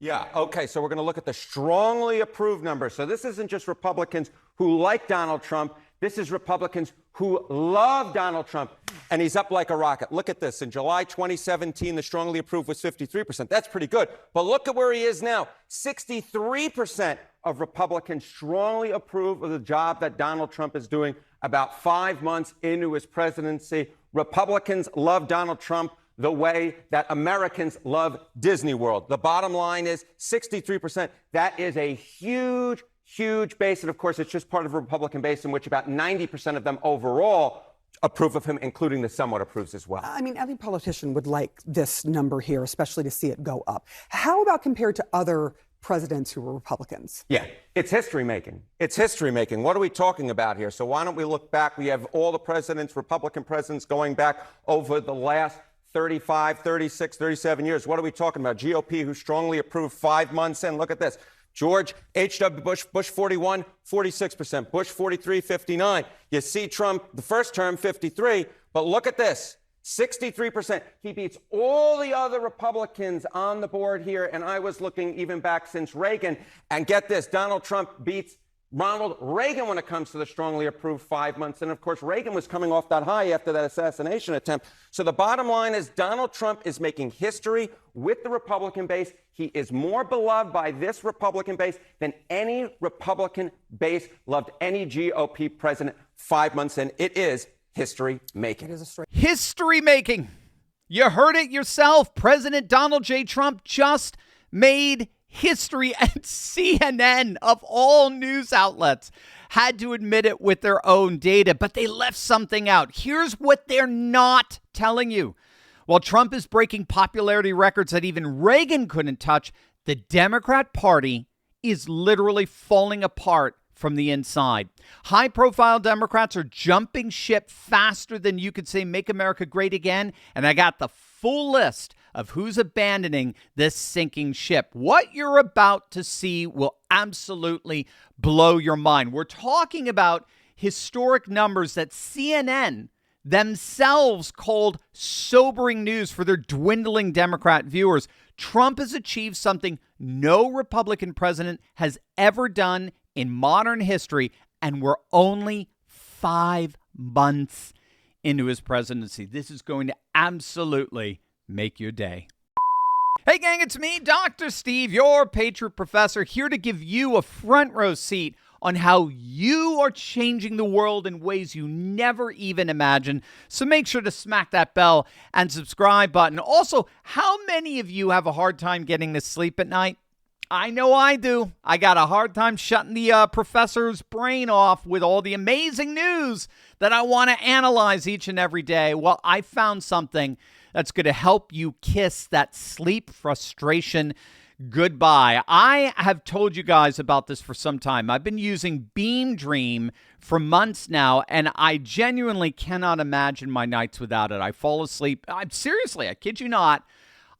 Yeah, okay, so we're going to look at the strongly approved numbers. So this isn't just Republicans who like Donald Trump. This is Republicans who love Donald Trump. And he's up like a rocket. Look at this. In July 2017, the strongly approved was 53%. That's pretty good. But look at where he is now. 63% of Republicans strongly approve of the job that Donald Trump is doing about 5 months into his presidency. Republicans love Donald Trump the way that Americans love Disney World. The bottom line is 63%. That is a huge, huge base. And of course, it's just part of a Republican base in which about 90% of them overall approve of him, including the somewhat approves as well. I mean, every politician would like this number here, especially to see it go up. How about compared to other presidents who were Republicans? Yeah, it's history making. It's history making. What are we talking about here? So why don't we look back? We have all the presidents, Republican presidents, going back over the last 35, 36, 37 years. What are we talking about? GOP, who strongly approved 5 months in. Look at this. George H.W. Bush, Bush 41, 46%. Bush 43, 59. You see Trump, the first term, 53. But look at this. 63%. He beats all the other Republicans on the board here. And I was looking even back since Reagan. And get this, Donald Trump beats Ronald Reagan when it comes to the strongly approved 5 months. And of course, Reagan was coming off that high after that assassination attempt. So the bottom line is Donald Trump is making history with the Republican base. He is more beloved by this Republican base than any Republican base loved any GOP president 5 months in. It is history making. It is a straight History making. You heard it yourself. President Donald J. Trump just made history, and CNN, of all news outlets, had to admit it with their own data, but they left something out. Here's what they're not telling you. While Trump is breaking popularity records that even Reagan couldn't touch, the Democrat Party is literally falling apart from the inside. High-profile Democrats are jumping ship faster than you could say "Make America Great Again," and I got the full list of who's abandoning this sinking ship. What you're about to see will absolutely blow your mind. We're talking about historic numbers that CNN themselves called sobering news for their dwindling Democrat viewers. Trump has achieved something no Republican president has ever done in modern history, and we're only 5 months into his presidency. This is going to absolutely make your day. Hey gang, it's me, Dr. Steve, your Patriot Professor, here to give you a front row seat on how you are changing the world in ways you never even imagined. So make sure to smack that bell and subscribe button. Also, how many of you have a hard time getting to sleep at night? I know I do. I got a hard time shutting the professor's brain off with all the amazing news that I want to analyze each and every day. Well, I found something that's going to help you kiss that sleep frustration goodbye. I have told you guys about this for some time. I've been using Beam Dream for months now, and I genuinely cannot imagine my nights without it. I fall asleep. Seriously, I kid you not.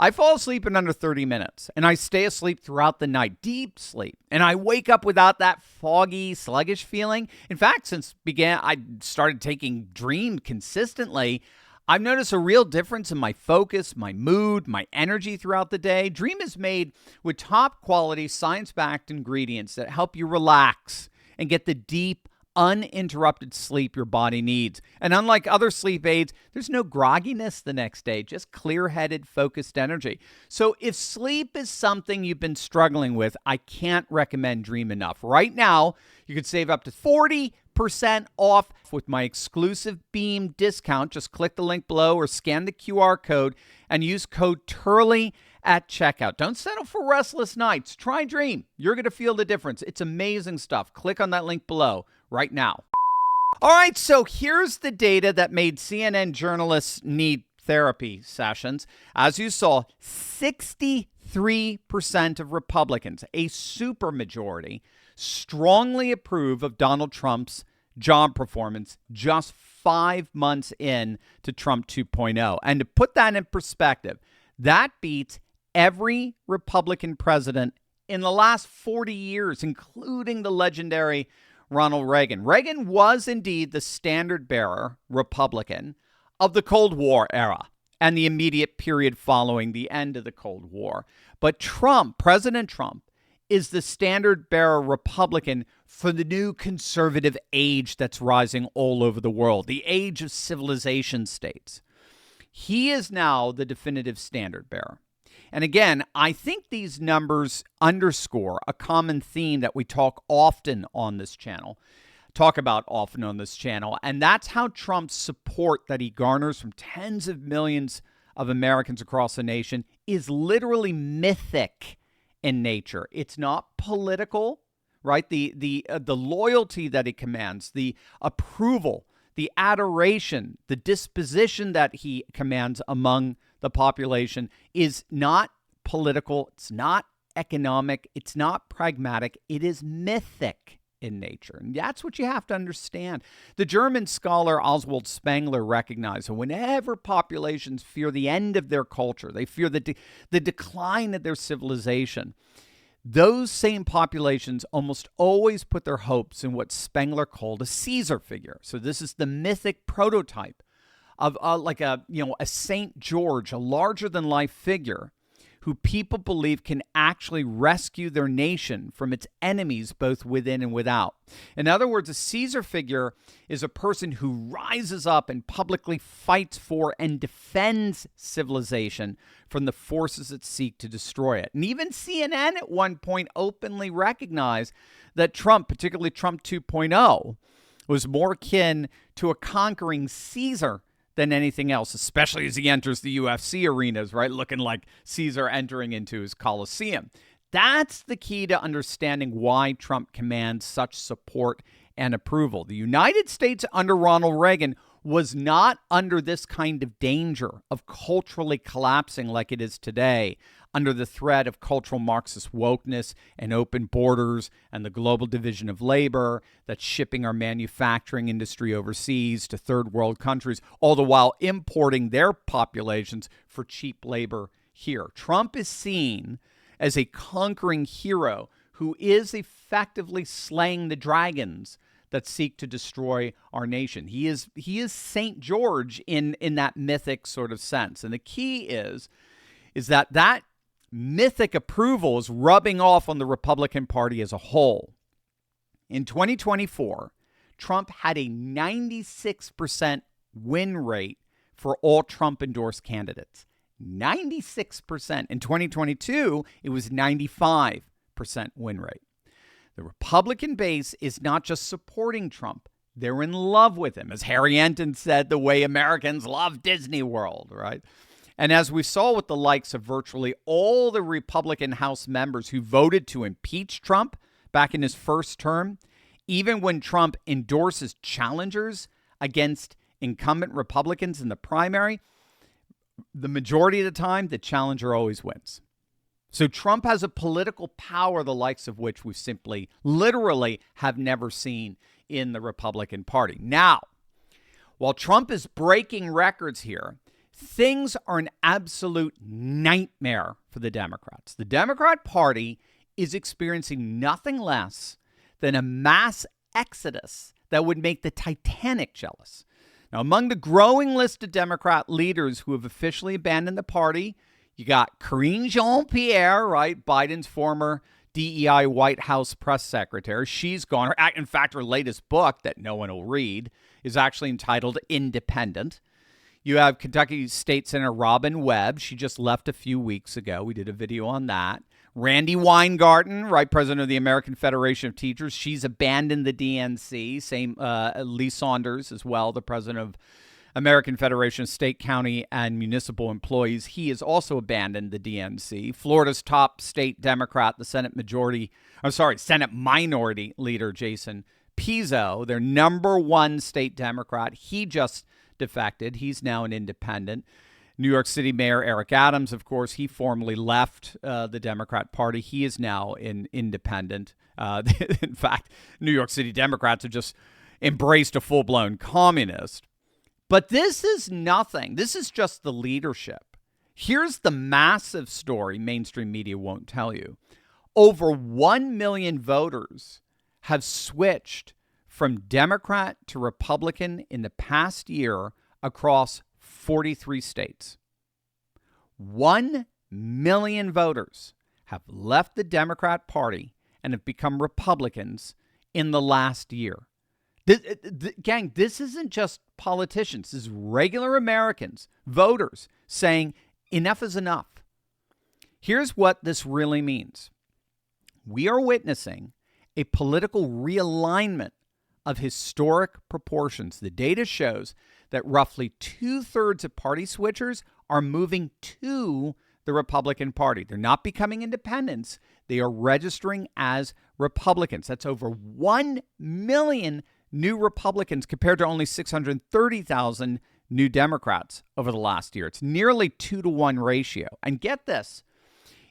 I fall asleep in under 30 minutes, and I stay asleep throughout the night, deep sleep. And I wake up without that foggy, sluggish feeling. In fact, since I started taking Dream consistently, I've noticed a real difference in my focus, my mood, my energy throughout the day. Dream is made with top quality, science-backed ingredients that help you relax and get the deep, uninterrupted sleep your body needs. And unlike other sleep aids, there's no grogginess the next day, just clear-headed, focused energy. So if sleep is something you've been struggling with, I can't recommend Dream enough. Right now, you can save up to 40% off with my exclusive Beam discount. Just click the link below or scan the QR code and use code Turley at checkout. Don't settle for restless nights. Try Dream. You're going to feel the difference. It's amazing stuff. Click on that link below right now. All right, so here's the data that made CNN journalists need therapy sessions. As you saw, 63% of Republicans, a supermajority, strongly approve of Donald Trump's job performance just 5 months in to Trump 2.0. And to put that in perspective, that beats every Republican president in the last 40 years, including the legendary Ronald Reagan. Reagan was indeed the standard bearer, Republican, of the Cold War era. and the immediate period following the end of the Cold War. But Trump, President Trump, is the standard-bearer Republican for the new conservative age that's rising all over the world, the age of civilization states. He is now the definitive standard-bearer. And again, I think these numbers underscore a common theme that we talk about often on this channel, and that's how Trump's support that he garners from tens of millions of Americans across the nation is literally mythic in nature. It's not political, right? The loyalty that he commands, the approval, the adoration, the disposition that he commands among the population is not political. It's not economic. It's not pragmatic. It is mythic in nature. And that's what you have to understand. The German scholar Oswald Spengler recognized that whenever populations fear the end of their culture, they fear the decline of their civilization, those same populations almost always put their hopes in what Spengler called a Caesar figure. So this is the mythic prototype of like a Saint George, a larger-than-life figure who people believe can actually rescue their nation from its enemies both within and without. In other words, a Caesar figure is a person who rises up and publicly fights for and defends civilization from the forces that seek to destroy it. And even CNN at one point openly recognized that Trump, particularly Trump 2.0, was more akin to a conquering Caesar than anything else, especially as he enters the UFC arenas, right? Looking like Caesar entering into his Colosseum. That's the key to understanding why Trump commands such support and approval. The United States under Ronald Reagan was not under this kind of danger of culturally collapsing like it is today, under the threat of cultural Marxist wokeness and open borders and the global division of labor that's shipping our manufacturing industry overseas to third world countries, all the while importing their populations for cheap labor here. Trump is seen as a conquering hero who is effectively slaying the dragons that seek to destroy our nation. He is Saint George in that mythic sort of sense. And the key is that mythic approval is rubbing off on the Republican Party as a whole. In 2024, Trump had a 96% win rate for all Trump-endorsed candidates. 96%. In 2022, it was 95% win rate. The Republican base is not just supporting Trump. They're in love with him. As Harry Enton said, the way Americans love Disney World, right? And as we saw with the likes of virtually all the Republican House members who voted to impeach Trump back in his first term, even when Trump endorses challengers against incumbent Republicans in the primary, the majority of the time, the challenger always wins. So Trump has a political power the likes of which we simply, literally have never seen in the Republican Party. Now, while Trump is breaking records here, things are an absolute nightmare for the Democrats. The Democrat Party is experiencing nothing less than a mass exodus that would make the Titanic jealous. Now, among the growing list of Democrat leaders who have officially abandoned the party, you got Karine Jean-Pierre, right? Biden's former DEI White House press secretary. She's gone. In fact, her latest book that no one will read is actually entitled Independent. You have Kentucky State Senator Robin Webb. She just left a few weeks ago. We did a video on that. Randy Weingarten, right, president of the American Federation of Teachers. She's abandoned the DNC. Same Lee Saunders as well, the president of American Federation of State, County, and Municipal Employees. He has also abandoned the DNC. Florida's top state Democrat, the Senate Minority Leader Jason Pizzo, their number one state Democrat. He just defected. He's now an independent. New York City Mayor Eric Adams, of course, he formerly left the Democrat Party. He is now an independent. In fact, New York City Democrats have just embraced a full-blown communist. But this is nothing. This is just the leadership. Here's the massive story mainstream media won't tell you. Over 1 million voters have switched from Democrat to Republican in the past year across 43 states. 1 million voters have left the Democrat Party and have become Republicans in the last year. Gang, this isn't just politicians. This is regular Americans, voters, saying enough is enough. Here's what this really means. We are witnessing a political realignment of historic proportions. The data shows that roughly 2/3 of party switchers are moving to the Republican Party. They're not becoming independents. They are registering as Republicans. That's over 1 million new Republicans compared to only 630,000 new Democrats over the last year. It's nearly 2-to-1 ratio. And get this,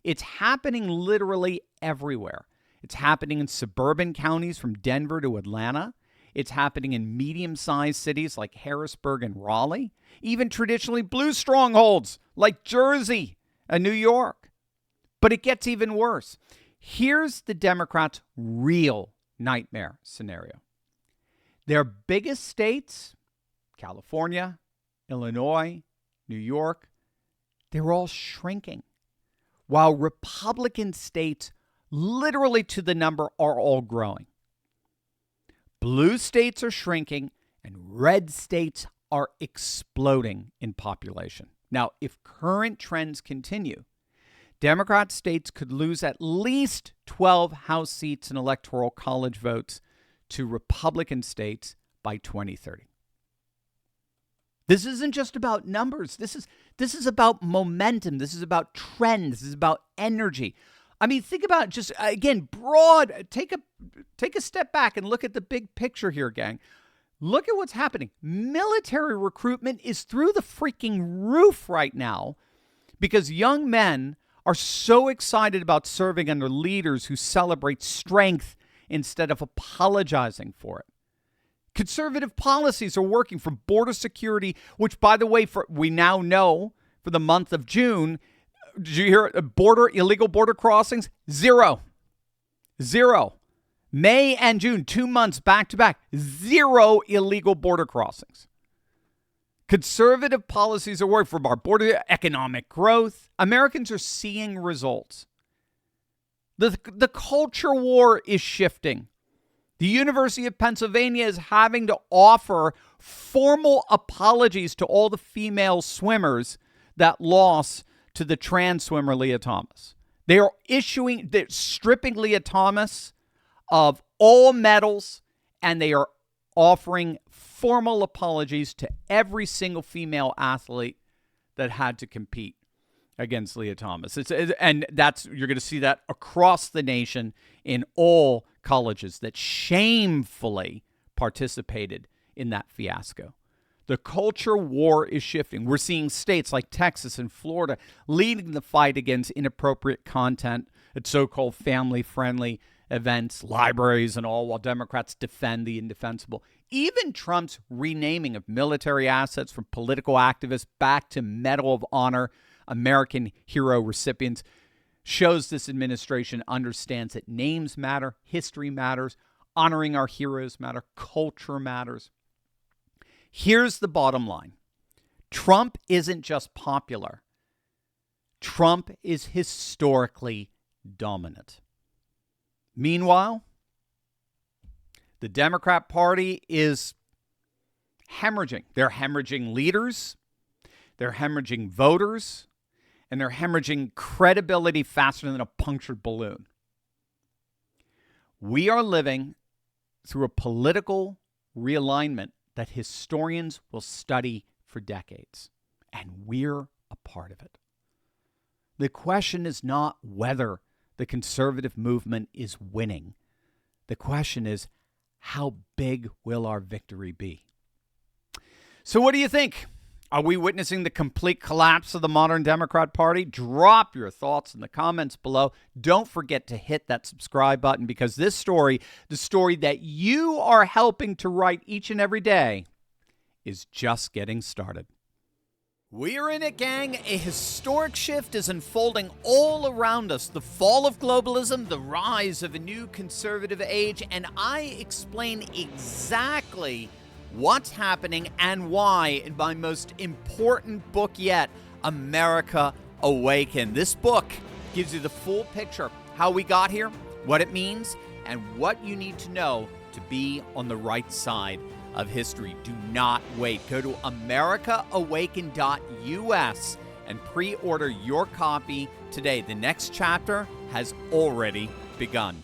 it's happening literally everywhere. It's happening in suburban counties from Denver to Atlanta. It's happening in medium-sized cities like Harrisburg and Raleigh, even traditionally blue strongholds like Jersey and New York. But it gets even worse. Here's the Democrats' real nightmare scenario. Their biggest states, California, Illinois, New York, they're all shrinking, while Republican states, literally to the number, are all growing. Blue states are shrinking, and red states are exploding in population. Now, if current trends continue, Democrat states could lose at least 12 House seats and Electoral College votes to Republican states by 2030. This isn't just about numbers. This is about momentum. This is about trends. This is about energy. I mean, think about just, again, broad. Take a step back and look at the big picture here, gang. Look at what's happening. Military recruitment is through the freaking roof right now because young men are so excited about serving under leaders who celebrate strength instead of apologizing for it. Conservative policies are working, from border security, which, by the way, we now know for the month of June, did you hear it? Illegal border crossings? Zero. May and June, 2 months back to back, 0 illegal border crossings. Conservative policies are working for our border, economic growth. Americans are seeing results. The culture war is shifting. The University of Pennsylvania is having to offer formal apologies to all the female swimmers that lost to the trans swimmer Leah Thomas. They're stripping Leah Thomas of all medals, and they are offering formal apologies to every single female athlete that had to compete against Leah Thomas. You're going to see that across the nation in all colleges that shamefully participated in that fiasco. The culture war is shifting. We're seeing states like Texas and Florida leading the fight against inappropriate content at so-called family-friendly events, libraries, and all, while Democrats defend the indefensible. Even Trump's renaming of military assets from political activists back to Medal of Honor American hero recipients shows this administration understands that names matter, history matters, honoring our heroes matter, culture matters. Here's the bottom line. Trump isn't just popular. Trump is historically dominant. Meanwhile, the Democrat Party is hemorrhaging. They're hemorrhaging leaders, they're hemorrhaging voters, and they're hemorrhaging credibility faster than a punctured balloon. We are living through a political realignment that historians will study for decades, and we're a part of it. The question is not whether the conservative movement is winning. The question is, how big will our victory be? So what do you think? Are we witnessing the complete collapse of the modern Democrat Party? Drop your thoughts in the comments below. Don't forget to hit that subscribe button, because this story, the story that you are helping to write each and every day, is just getting started. We're in it, gang. A historic shift is unfolding all around us. The fall of globalism, the rise of a new conservative age, and I explain exactly what's happening and why in my most important book yet, America Awaken. This book gives you the full picture, how we got here, what it means, and what you need to know to be on the right side of history. Do not wait. Go to americaawaken.us and pre-order your copy today. The next chapter has already begun.